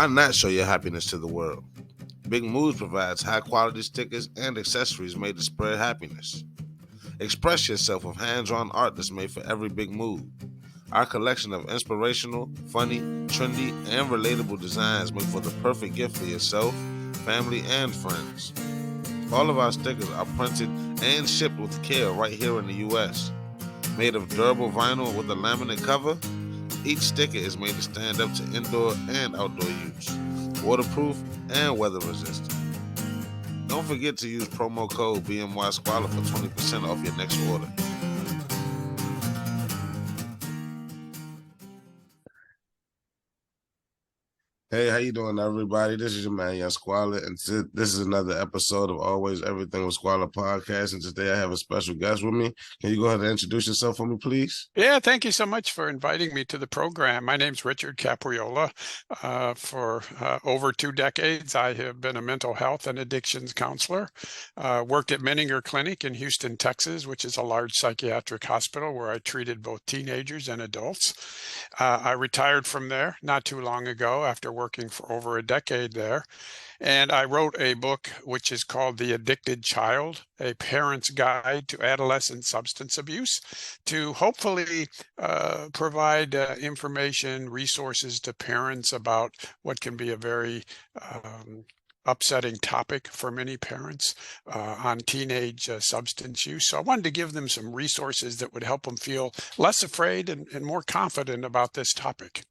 Why not show your happiness to the world? Big Moves provides high quality stickers and accessories made to spread happiness. Express yourself with hands drawn art that's made for every big move. Our collection of inspirational, funny, trendy, and relatable designs make for the perfect gift for yourself, family, and friends. All of our stickers are printed and shipped with care right here in the US. Made of durable vinyl with a laminate cover, each sticker is made to stand up to indoor and outdoor use, waterproof and weather resistant. Don't forget to use promo code BMY Squalla for 20% off your next order. Hey, how you doing, everybody? This is your man, Young Squalla, and this is another episode of Always Everything with Squalla podcast. And today I have a special guest with me. Can you go ahead and introduce yourself for me, please? Yeah, thank you so much for inviting me to the program. My name's Richard Capriola. For over 2 decades, I have been a mental health and addictions counselor. Worked at Menninger Clinic in Houston, Texas, which is a large psychiatric hospital where I treated both teenagers and adults. I retired from there not too long ago after working for over a decade there. And I wrote a book which is called The Addicted Child, A Parent's Guide to Adolescent Substance Abuse, to hopefully provide information, resources to parents about what can be a very upsetting topic for many parents on teenage substance use. So I wanted to give them some resources that would help them feel less afraid and more confident about this topic.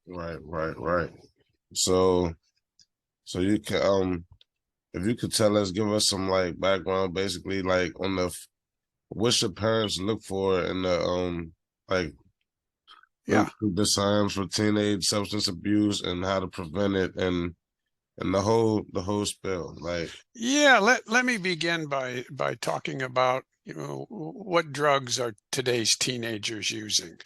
Right. So you can if you could give us some like background, basically like on what should parents look for in like the signs for teenage substance abuse and how to prevent it and the whole spill. Let me begin by talking about what drugs are today's teenagers using.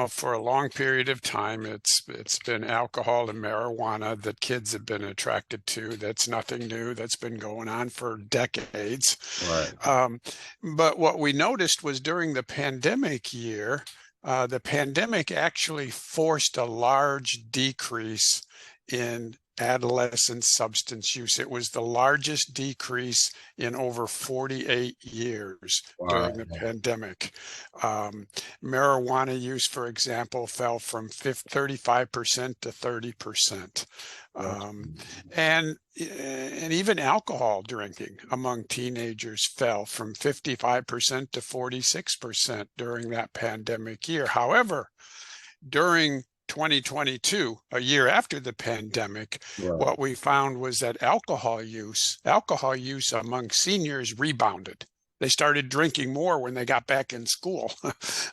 For a long period of time, it's been alcohol and marijuana that kids have been attracted to. That's nothing new. That's been going on for decades. Right. But what we noticed was during the pandemic year, the pandemic actually forced a large decrease in adolescent substance use. It was the largest decrease in over 48 years during the pandemic. Marijuana use, for example, fell from 35% to 30%. And even alcohol drinking among teenagers fell from 55% to 46% during that pandemic year. However, during 2022, a year after the pandemic, what we found was that alcohol use among seniors rebounded. They started drinking more when they got back in school.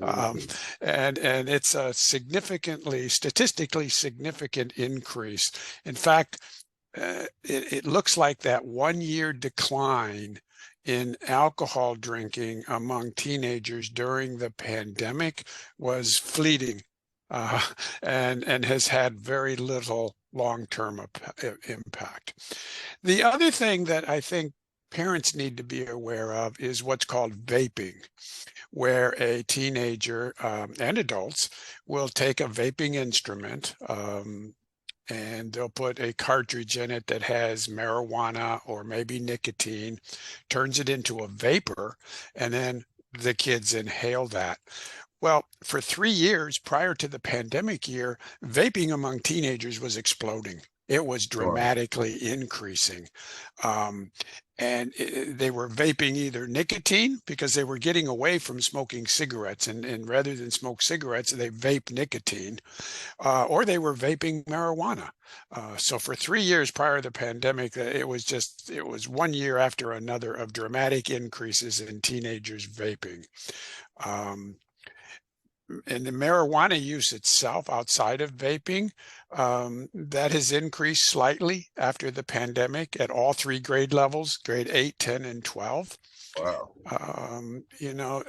And it's a statistically significant increase. In fact, it looks like that 1-year decline in alcohol drinking among teenagers during the pandemic was fleeting. And has had very little long-term impact. The other thing that I think parents need to be aware of is what's called vaping, where a teenager and adults will take a vaping instrument and they'll put a cartridge in it that has marijuana or maybe nicotine, turns it into a vapor, and then the kids inhale that. Well, for 3 years prior to the pandemic year, vaping among teenagers was exploding. It was dramatically increasing. And they were vaping either nicotine because they were getting away from smoking cigarettes. And rather than smoke cigarettes, they vape nicotine, or they were vaping marijuana. So for 3 years prior to the pandemic, it was 1 year after another of dramatic increases in teenagers vaping. And the marijuana use itself outside of vaping, that has increased slightly after the pandemic at all 3 grade levels, grade 8, 10, and 12. Wow.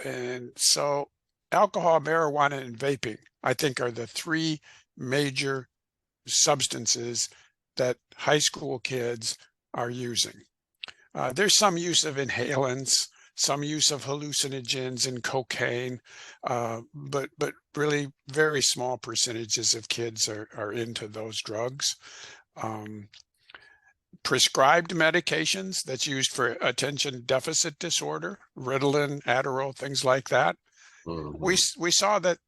And so alcohol, marijuana, and vaping, I think, are the 3 major substances that high school kids are using. There's some use of inhalants, some use of hallucinogens and cocaine, but really very small percentages of kids are into those drugs. Prescribed medications that's used for attention deficit disorder, Ritalin, Adderall, things like that. We saw that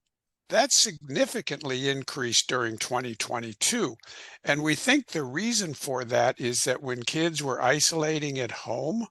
significantly increased during 2022. And we think the reason for that is that when kids were isolating at home,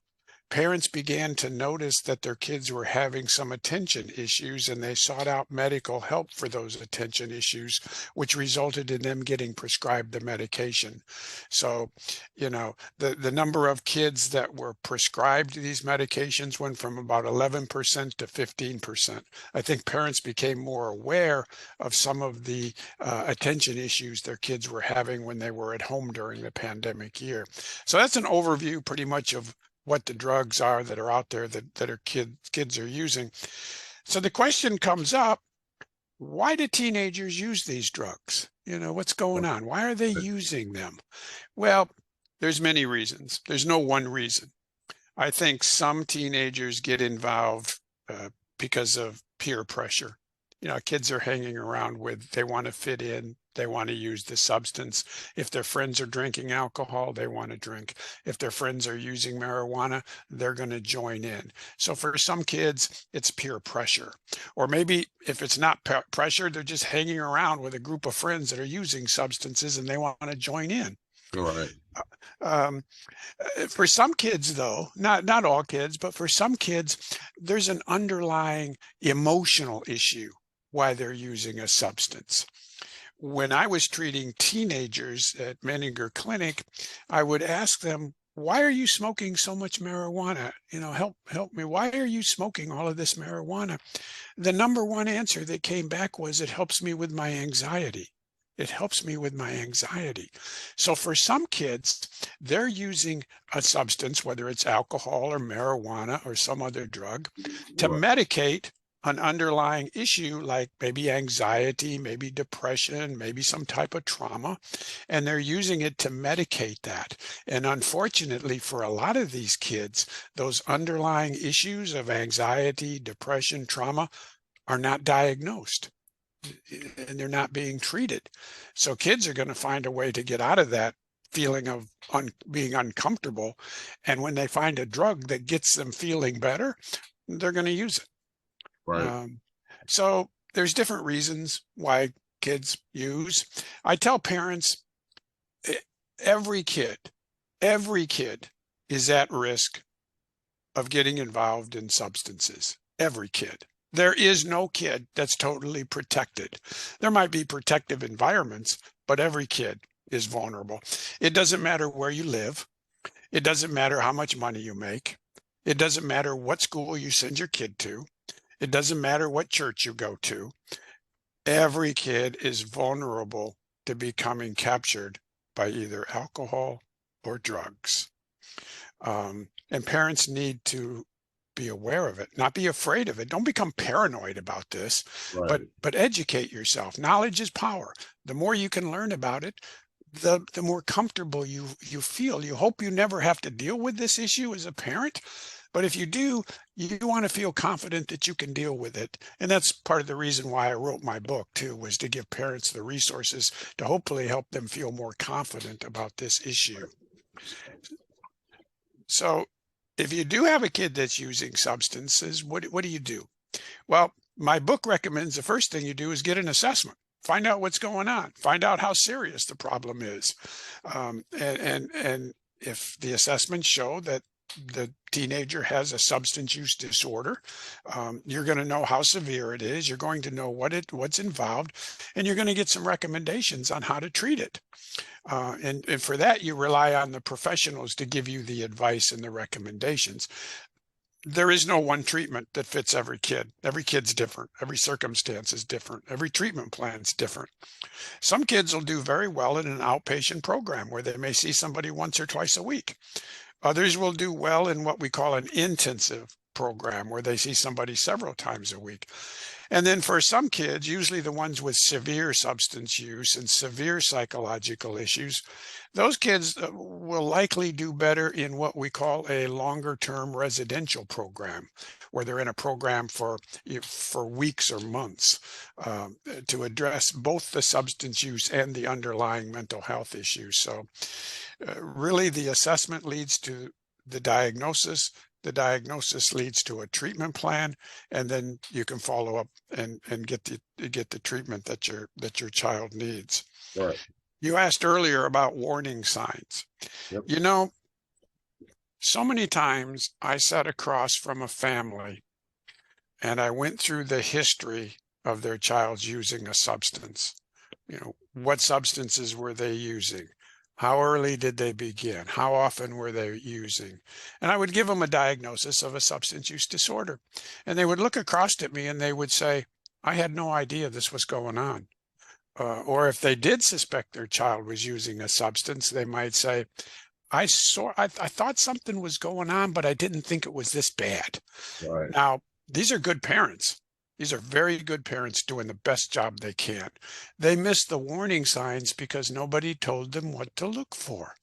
parents began to notice that their kids were having some attention issues, and they sought out medical help for those attention issues, which resulted in them getting prescribed the medication. So, the number of kids that were prescribed these medications went from about 11% to 15%. I think parents became more aware of some of the attention issues their kids were having when they were at home during the pandemic year. So that's an overview pretty much of what the drugs are that are out there that are kids are using. So the question comes up, why do teenagers use these drugs? What's going on? Why are they using them? Well, there's many reasons. There's no one reason. I think some teenagers get involved because of peer pressure. Kids are hanging around with, they want to fit in, they want to use the substance. If their friends are drinking alcohol, they want to drink. If their friends are using marijuana, they're going to join in. So for some kids, it's peer pressure. Or maybe if it's not pressure, they're just hanging around with a group of friends that are using substances and they want to join in. Right. For some kids, though, not all kids, but for some kids, there's an underlying emotional issue why they're using a substance. When I was treating teenagers at Menninger Clinic, I would ask them, why are you smoking so much marijuana? Help me. Why are you smoking all of this marijuana? The number one answer that came back was, it helps me with my anxiety. It helps me with my anxiety. So for some kids, they're using a substance, whether it's alcohol or marijuana or some other drug, to medicate an underlying issue like maybe anxiety, maybe depression, maybe some type of trauma, and they're using it to medicate that. And unfortunately, for a lot of these kids, those underlying issues of anxiety, depression, trauma are not diagnosed, and they're not being treated. So kids are going to find a way to get out of that feeling of being uncomfortable. And when they find a drug that gets them feeling better, they're going to use it. Right. So there's different reasons why kids use. I tell parents, every kid is at risk of getting involved in substances. Every kid. There is no kid that's totally protected. There might be protective environments, but every kid is vulnerable. It doesn't matter where you live. It doesn't matter how much money you make. It doesn't matter what school you send your kid to. It doesn't matter what church you go to. Every kid is vulnerable to becoming captured by either alcohol or drugs. And parents need to be aware of it, not be afraid of it. Don't become paranoid about this, but educate yourself. Knowledge is power. The more you can learn about it, the more comfortable you feel. You hope you never have to deal with this issue as a parent. But if you do, you want to feel confident that you can deal with it. And that's part of the reason why I wrote my book, too, was to give parents the resources to hopefully help them feel more confident about this issue. So if you do have a kid that's using substances, what do you do? Well, my book recommends the first thing you do is get an assessment. Find out what's going on. Find out how serious the problem is. And if the assessments show that the teenager has a substance use disorder, you're going to know how severe it is. You're going to know what's involved, and you're going to get some recommendations on how to treat it. And for that, you rely on the professionals to give you the advice and the recommendations. There is no one treatment that fits every kid. Every kid's different. Every circumstance is different. Every treatment plan is different. Some kids will do very well in an outpatient program where they may see somebody once or twice a week. Others will do well in what we call an intensive program where they see somebody several times a week. And then for some kids, usually the ones with severe substance use and severe psychological issues, those kids will likely do better in what we call a longer-term residential program, where they're in a program for weeks or months to address both the substance use and the underlying mental health issues. So really the assessment leads to the diagnosis. The diagnosis leads to a treatment plan, and then you can follow up and get the treatment that your child needs. Right. You asked earlier about warning signs. Yep. You know, so many times I sat across from a family and I went through the history of their child's using a substance. You know, what substances were they using? How early did they begin? How often were they using? And I would give them a diagnosis of a substance use disorder. And they would look across at me and they would say, I had no idea this was going on. Or if they did suspect their child was using a substance, they might say, I thought something was going on, but I didn't think it was this bad. Right. Now, these are good parents. These are very good parents doing the best job they can. They missed the warning signs because nobody told them what to look for.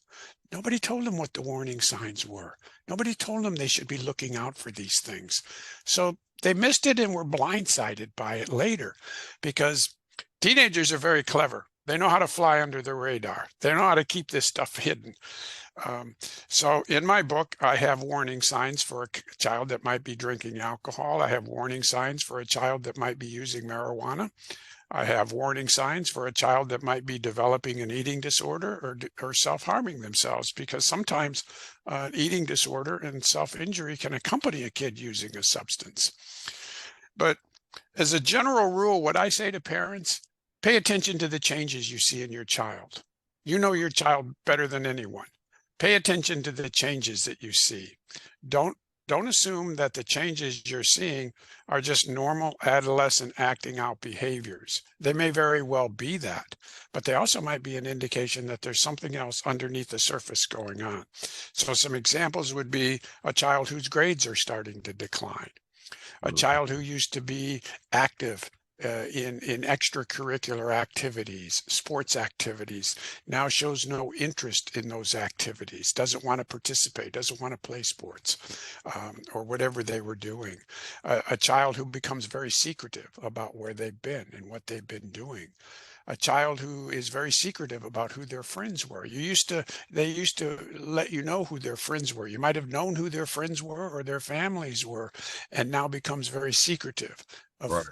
Nobody told them what the warning signs were. Nobody told them they should be looking out for these things. So they missed it and were blindsided by it later, because teenagers are very clever. They know how to fly under the radar. They know how to keep this stuff hidden. So in my book, I have warning signs for a child that might be drinking alcohol. I have warning signs for a child that might be using marijuana. I have warning signs for a child that might be developing an eating disorder or self-harming themselves, because sometimes eating disorder and self-injury can accompany a kid using a substance. But as a general rule, what I say to parents, pay attention to the changes you see in your child. You know your child better than anyone. Pay attention to the changes that you see. Don't assume that the changes you're seeing are just normal adolescent acting out behaviors. They may very well be that, but they also might be an indication that there's something else underneath the surface going on. So some examples would be a child whose grades are starting to decline, a child who used to be active in extracurricular activities, sports activities, now shows no interest in those activities, doesn't want to participate, doesn't want to play sports, or whatever they were doing. A child who becomes very secretive about where they've been and what they've been doing. A child who is very secretive about who their friends were. They used to let you know who their friends were. You might have known who their friends were or their families were, and now becomes very secretive of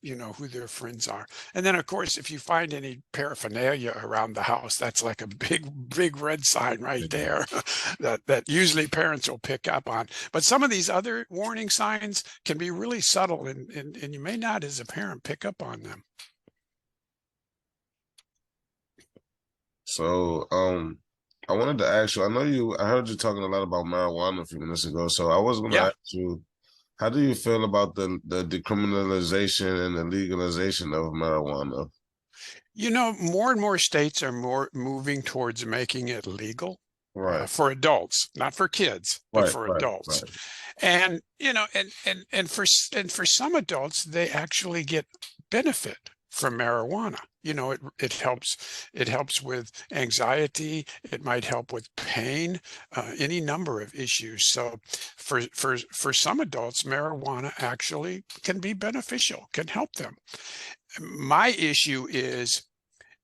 you know who their friends are. And then of course, if you find any paraphernalia around the house, that's like a big red sign right there that usually parents will pick up on. But some of these other warning signs can be really subtle, and you may not as a parent pick up on them. So, I wanted to ask you, I heard you talking a lot about marijuana a few minutes ago. So I was going to ask you, how do you feel about the decriminalization and the legalization of marijuana? You know, more and more states are moving towards making it legal for adults, not for kids, but for adults. And, you know, and for some adults, they actually get benefit from marijuana. You know, it helps with anxiety. It might help with pain, any number of issues. So for some adults, marijuana actually can be beneficial, can help them. My issue is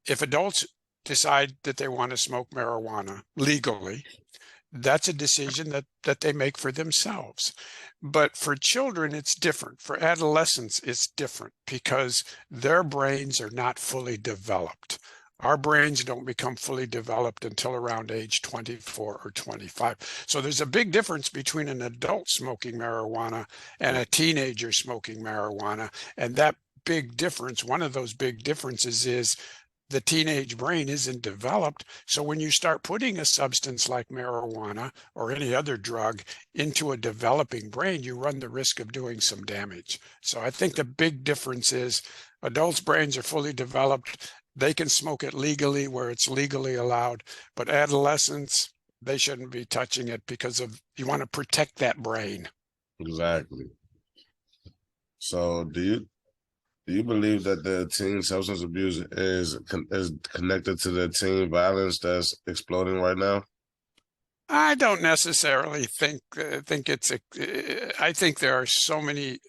if adults decide that they want to smoke marijuana legally, that's a decision that they make for themselves. But for children, it's different. For adolescents, it's different because their brains are not fully developed. Our brains don't become fully developed until around age 24 or 25. So there's a big difference between an adult smoking marijuana and a teenager smoking marijuana. And that big difference, one of those big differences is the teenage brain isn't developed. So when you start putting a substance like marijuana or any other drug into a developing brain, you run the risk of doing some damage. So I think the big difference is adults' brains are fully developed. They can smoke it legally where it's legally allowed, but adolescents, they shouldn't be touching it because you want to protect that brain. Exactly. So do you believe that the teen substance abuse is connected to the teen violence that's exploding right now? I don't necessarily think it's a. I think there are so many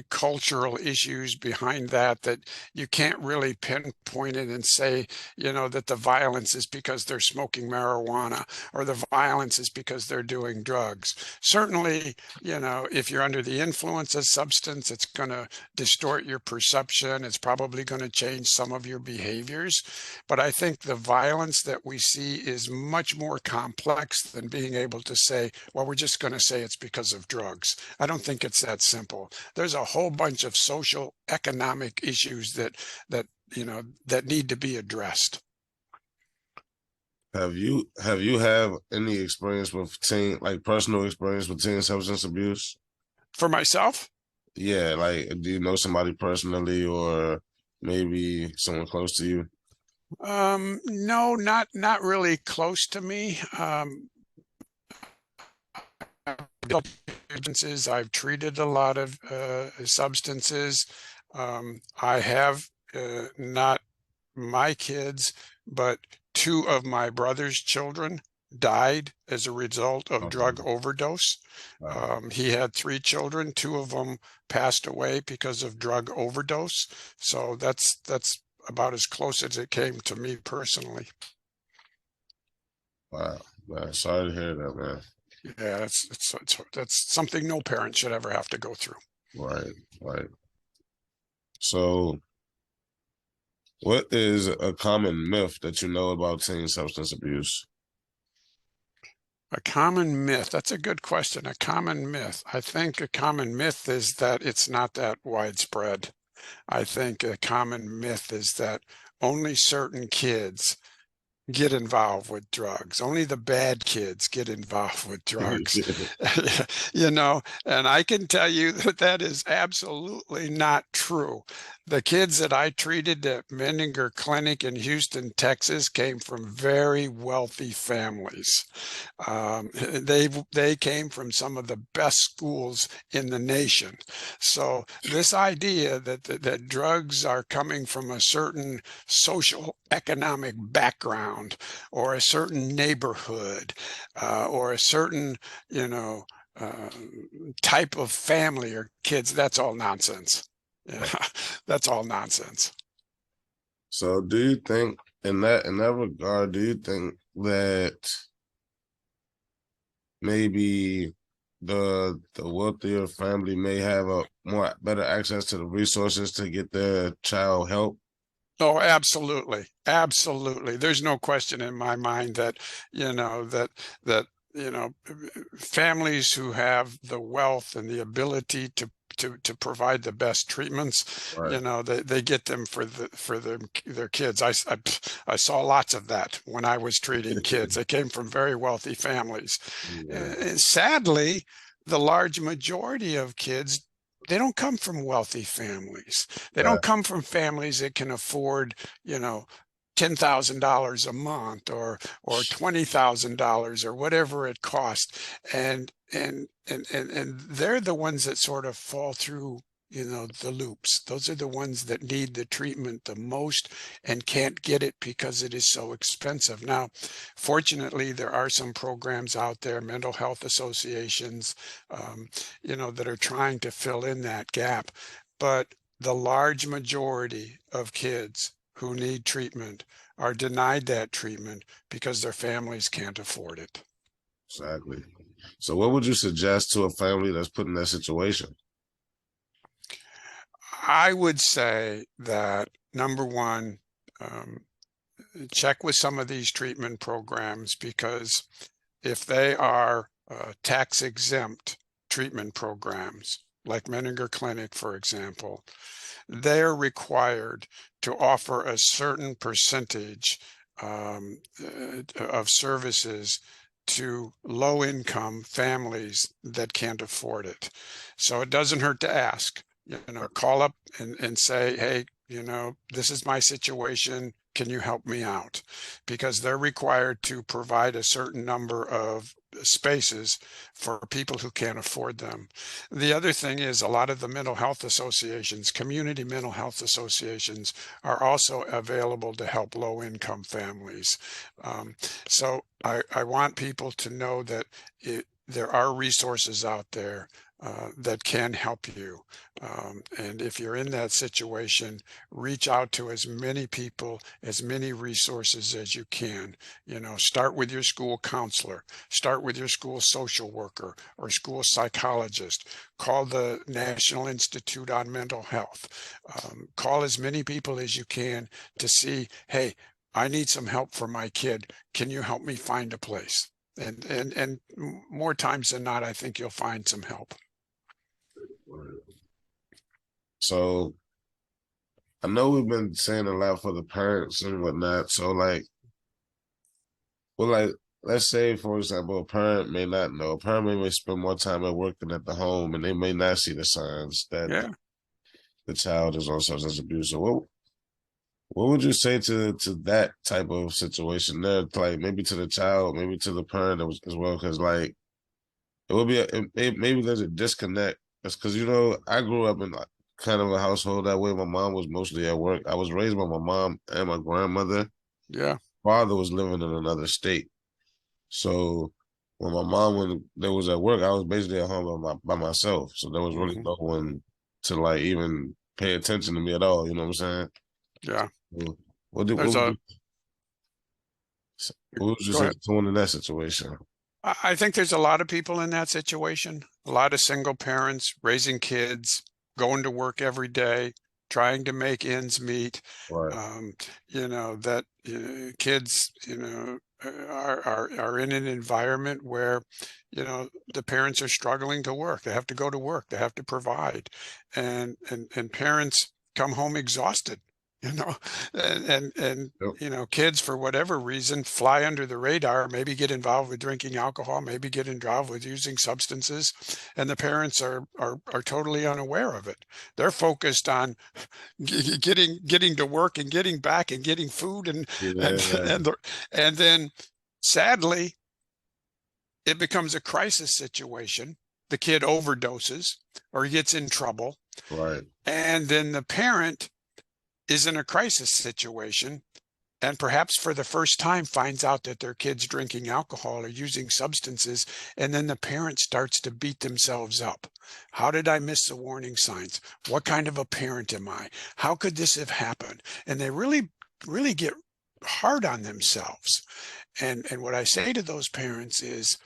cultural issues behind that you can't really pinpoint it and say, that the violence is because they're smoking marijuana or the violence is because they're doing drugs. Certainly, if you're under the influence of substance, it's going to distort your perception. It's probably going to change some of your behaviors. But I think the violence that we see is much more complex than being able to say, well, we're just going to say it's because of drugs. I don't think it's that simple. There's a whole bunch of social economic issues that need to be addressed. Have you have any experience with personal experience with teen substance abuse? For myself, Yeah, like do you know somebody personally or maybe someone close to you? no, not really close to me. I've treated a lot of substances. I have not my kids, but two of my brother's children died as a result of drug Okay. overdose. Wow. He had three children. Two of them passed away because of drug overdose. So that's about as close as it came to me personally. Wow. Man, sorry to hear that, man. Yeah, that's something no parent should ever have to go through. Right, right. So what is a common myth that you know about teen substance abuse? A common myth. That's a good question. A common myth. I think a common myth is that it's not that widespread. I think a common myth is that only certain kids get involved with drugs. Only the bad kids get involved with drugs. And I can tell you that that is absolutely not true. The kids that I treated at Menninger Clinic in Houston, Texas, came from very wealthy families. They came from some of the best schools in the nation. So this idea that drugs are coming from a certain social economic background or a certain neighborhood or a certain you know uh, type of family or kids, that's all nonsense. Yeah, that's all nonsense. So do you think in that regard, do you think that maybe the wealthier family may have a more better access to the resources to get their child help? Oh, absolutely. Absolutely. There's no question in my mind that families who have the wealth and the ability to provide the best treatments, Right. they get them for their kids. I saw lots of that when I was treating kids. They came from very wealthy families. Yeah. Sadly, the large majority of kids, they don't come from wealthy families. They don't Right. come from families that can afford, you know, $10,000 a month or $20,000 or whatever it costs. And they're the ones that sort of fall through, the loops. Those are the ones that need the treatment the most and can't get it because it is so expensive. Now, fortunately, there are some programs out there, mental health associations, that are trying to fill in that gap. But the large majority of kids who need treatment are denied that treatment because their families can't afford it. Exactly. So what would you suggest to a family that's put in that situation? I would say that number one, um, check with some of these treatment programs, because if they are tax exempt treatment programs, like Menninger Clinic, for example, they're required to offer a certain percentage of services to low-income families that can't afford it. So it doesn't hurt to ask, call up and say, hey, this is my situation. Can you help me out? Because they're required to provide a certain number of spaces for people who can't afford them. The other thing is a lot of the mental health associations, community mental health associations, are also available to help low-income families. So I want people to know that there are resources out there that can help you. And if you're in that situation, reach out to as many people, as many resources as you can. Start with your school counselor, start with your school social worker or school psychologist, call the National Institute on Mental Health, call as many people as you can to see, hey, I need some help for my kid. Can you help me find a place? And more times than not, I think you'll find some help. So I know we've been saying a lot for the parents and whatnot. So like, let's say for example, a parent may not know. A parent may spend more time at work than at the home, and they may not see the signs that Yeah. the child is on substance abuse. So what would you say to that type of situation there? Like maybe to the child, maybe to the parent as well, because like it would be maybe there's a disconnect. That's because I grew up in like kind of a household that way. My mom was mostly at work. I was raised by my mom and my grandmother. Yeah. Father was living in another state. So when they was at work, I was basically at home by myself. So there was really Hmm. no one to like even pay attention to me at all. You know what I'm saying? Yeah. So what did There's a what would you Go say ahead. to someone in that situation? I think there's a lot of people in that situation, a lot of single parents raising kids, going to work every day, trying to make ends meet. Right. Um, that kids, are in an environment where, the parents are struggling to work. They have to go to work. They have to provide, and parents come home exhausted. You know, and Yep. kids for whatever reason fly under the radar, maybe get involved with drinking alcohol, maybe get involved with using substances, and the parents are totally unaware of it. They're focused on getting to work and getting back and getting food and Yeah. and then sadly it becomes a crisis situation. The kid overdoses or gets in trouble, Right. and then the parent is in a crisis situation and perhaps for the first time finds out that their kid's drinking alcohol or using substances, and then the parent starts to beat themselves up. How did I miss the warning signs? What kind of a parent am I? How could this have happened? And they really get hard on themselves. And what I say to those parents is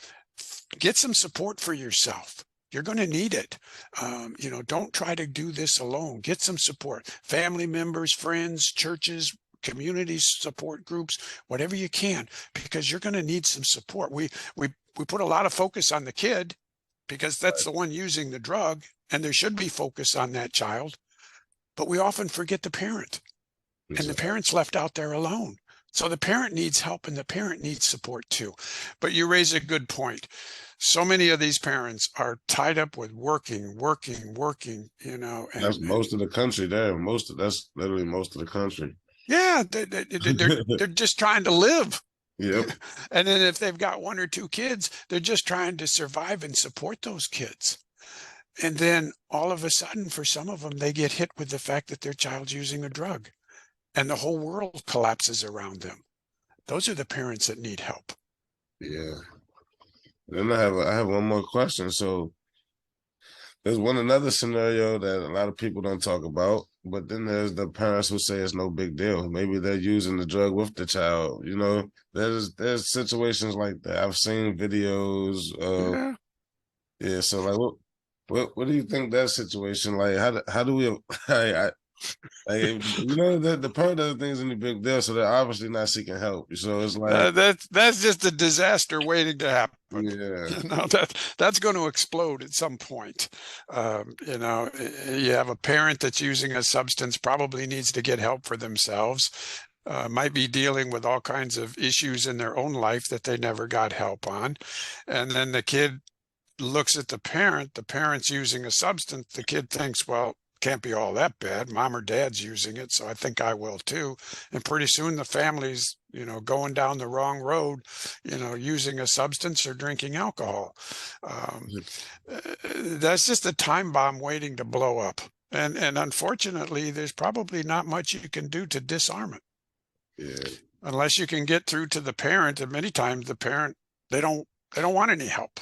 get some support for yourself. You're going to need it. Don't try to do this alone. Get some support. Family members, friends, churches, community support groups, whatever you can, because you're going to need some support. We put a lot of focus on the kid because that's the one using the drug, and there should be focus on that child. But we often forget the parent, and the Exactly. parent's left out there alone. So the parent needs help and the parent needs support too. But you raise a good point. So many of these parents are tied up with working, That's and most of the country there. That's literally most of the country. yeah, they're just trying to live. Yep. And then if they've got one or two kids, they're just trying to survive and support those kids. And then all of a sudden, for some of them, they get hit with the fact that their child's using a drug and the whole world collapses around them. Those are the parents that need help. Yeah. Then I have one more question. So there's another scenario that a lot of people don't talk about, but then there's the parents who say it's no big deal. Maybe they're using the drug with the child. There's situations like that. I've seen videos of Yeah. yeah. So like, what do you think that situation like? How do we? The parent doesn't think it's any big deal, so they're obviously not seeking help. So it's like, That's just a disaster waiting to happen. yeah, That's going to explode at some point. You have a parent that's using a substance, probably needs to get help for themselves. Might be dealing with all kinds of issues in their own life that they never got help on. And then the kid looks at the parent's using a substance, the kid thinks, well, can't be all that bad. Mom or dad's using it, so I think I will too. And pretty soon the family's, going down the wrong road, using a substance or drinking alcohol. Um, that's just a time bomb waiting to blow up. And unfortunately, there's probably not much you can do to disarm it. Yeah. Unless you can get through to the parent, and many times the parent, they don't want any help.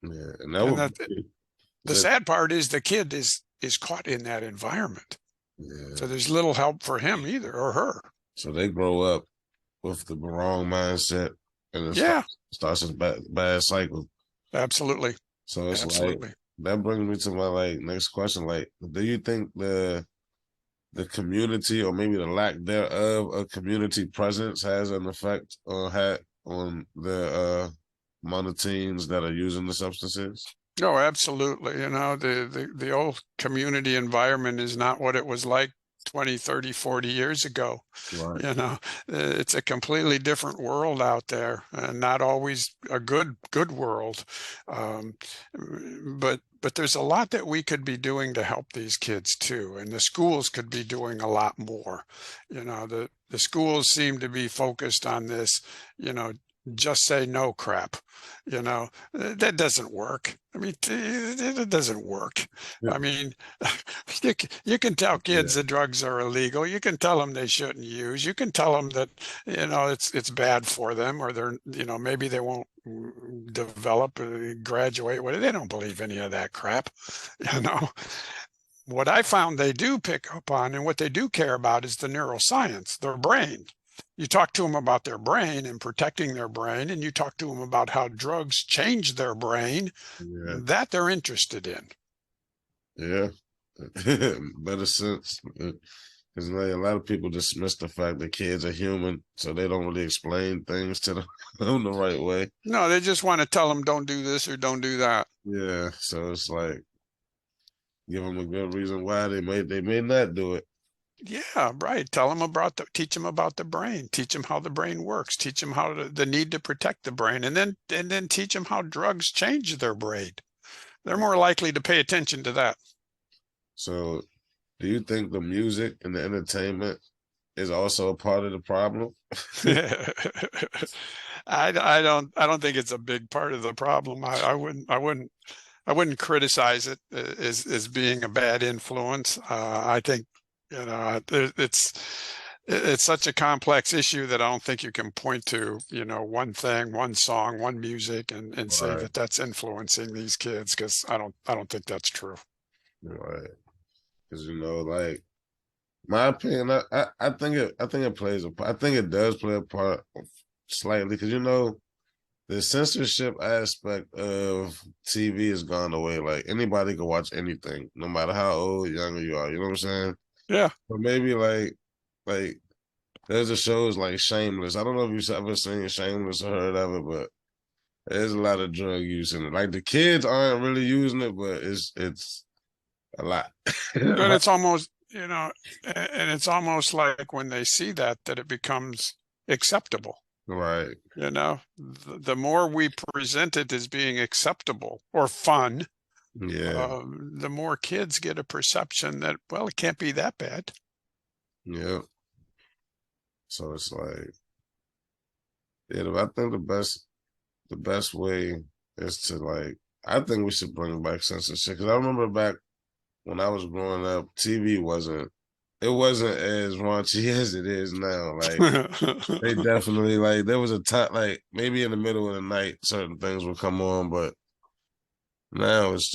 Yeah. And that And would that be the that, sad part is the kid is caught in that environment. yeah. So there's little help for him either, or her. So they grow up with the wrong mindset, and it Yeah, starts a bad cycle. absolutely. So it's like Absolutely. that brings me to my next question. Like, do you think the community, or maybe the lack thereof, a community presence has an effect on the amount of teens that are using the substances? No, absolutely. The old community environment is not what it was like 20, 30, 40 years ago. Right. It's a completely different world out there, and not always a good world. Um, but there's a lot that we could be doing to help these kids too, and the schools could be doing a lot more. The schools seem to be focused on this, you know, just say no crap. That doesn't work. I mean, it doesn't work. Yeah. I mean, you can tell Yeah. kids the drugs are illegal. You can tell them they shouldn't use. You can tell them that, it's bad for them, or they're, maybe they won't develop, graduate. They don't believe any of that crap. You know, what I found they do pick up on, and what they do care about, is the neuroscience, their brain. You talk to them about their brain and protecting their brain, and you talk to them about how drugs change their brain, Yeah. that they're interested in. Yeah. Better sense. Because like, a lot of people dismiss the fact that kids are human, so they don't really explain things to them the right way. No, they just want to tell them don't do this or don't do that. Yeah, so it's like give them a good reason why they may not do it. Yeah, right. Teach them about the brain, teach them how the brain works, teach them the need to protect the brain, and then teach them how drugs change their brain. They're more likely to pay attention to that. So, do you think the music and the entertainment is also a part of the problem? I don't think it's a big part of the problem. I wouldn't criticize it as being a bad influence. I think, it's such a complex issue that I don't think you can point to, one thing, one song, one music, and say Right, that that's influencing these kids, because I don't think that's true. right. Because like my opinion, I think it plays a part. I think it does play a part slightly because the censorship aspect of TV has gone away. Like anybody can watch anything, no matter how old, younger you are. You know what I'm saying? Yeah. But maybe like there's a shows like Shameless. I don't know if you've ever seen Shameless or heard of it, but there's a lot of drug use in it. Like the kids aren't really using it, but it's a lot. And it's almost, and it's almost like when they see that it becomes acceptable. Right. The more we present it as being acceptable or fun, Yeah. the more kids get a perception that, well, it can't be that bad. Yeah. So it's like, yeah, I think the best way is to like, I think we should bring back censorship because I remember back when I was growing up, TV wasn't as raunchy as it is now. Like they definitely like there was a time like maybe in the middle of the night certain things would come on, but now it's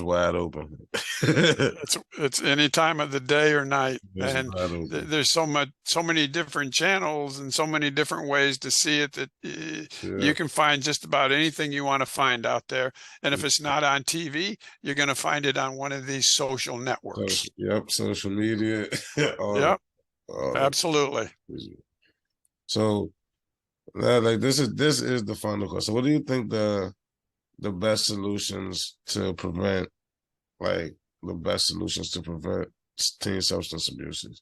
wide open. It's any time of the day or night, It's and wide open. there's so many different channels and so many different ways to see it, that Yeah. you can find just about anything you want to find out there. And if it's not on TV, you're going to find it on one of these social networks. Yep, social media, all that, Yep, all that. absolutely. So like this is the final question. So what do you think the best solutions to prevent like the best solutions to prevent teen substance abuses?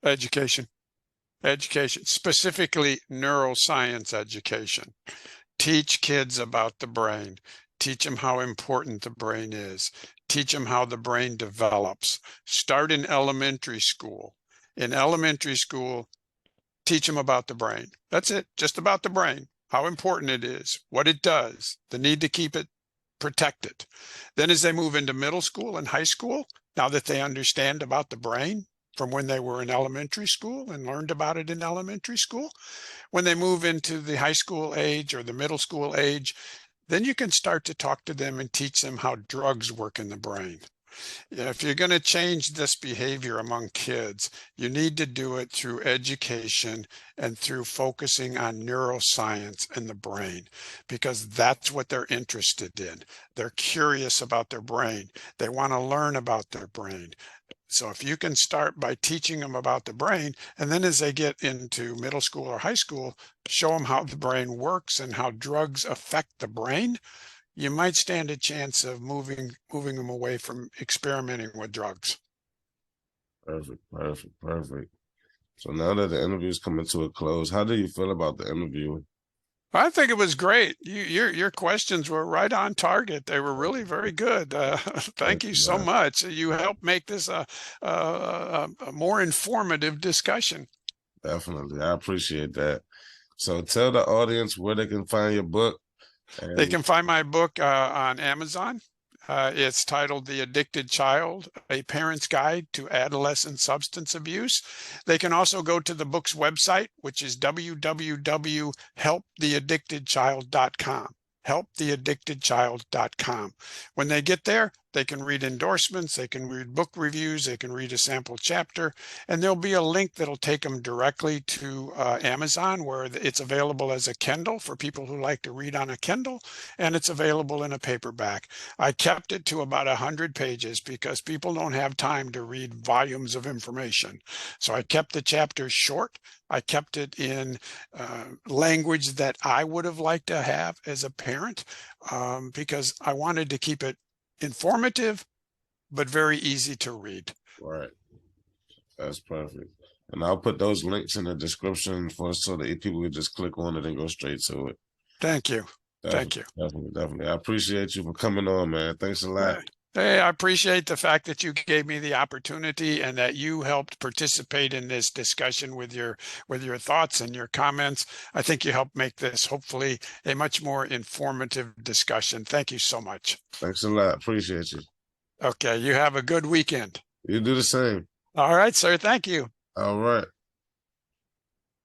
Education, specifically neuroscience education. Teach kids about the brain. Teach them how important the brain is. Teach them how the brain develops. Start in elementary school. In elementary school, teach them about the brain. That's it, just about the brain, how important it is, what it does, the need to keep it protected. Then as they move into middle school and high school, now that they understand about the brain from when they were in elementary school and learned about it in elementary school, when they move into the high school age or the middle school age, then you can start to talk to them and teach them how drugs work in the brain. If you're going to change this behavior among kids, you need to do it through education and through focusing on neuroscience and the brain, because that's what they're interested in. They're curious about their brain. They want to learn about their brain. So if you can start by teaching them about the brain, and then as they get into middle school or high school, show them how the brain works and how drugs affect the brain, you might stand a chance of moving them away from experimenting with drugs. Perfect, perfect, perfect. So now that the interview is coming to a close, how do you feel about the interview? I think it was great. Your questions were right on target. They were really very good. Thank Thanks you a so lot. much. You helped make this a more informative discussion. Definitely. I appreciate that. So tell the audience where they can find your book. They And can find my book on Amazon. It's titled The Addicted Child, A Parent's Guide to Adolescent Substance Abuse. They can also go to the book's website, which is www.helptheaddictedchild.com. Helptheaddictedchild.com. When they get there, they can read endorsements, they can read book reviews, they can read a sample chapter, and there'll be a link that'll take them directly to Amazon, where it's available as a Kindle for people who like to read on a Kindle, and it's available in a paperback. I kept it to about 100 pages because people don't have time to read volumes of information. So I kept the chapters short. I kept it in language that I would have liked to have as a parent, because I wanted to keep it informative, but very easy to read. right, that's perfect. And I'll put those links in the description for so that people can just click on it and go straight to it. Thank you. Thank Definitely, you. definitely, definitely. I appreciate you for coming on, man. Thanks a lot. Hey, I appreciate the fact that you gave me the opportunity and that you helped participate in this discussion with your thoughts and your comments. I think you helped make this hopefully a much more informative discussion. Thank you so much. Thanks a lot. Appreciate you. Okay, you have a good weekend. You do the same. All right, sir. Thank you. All right.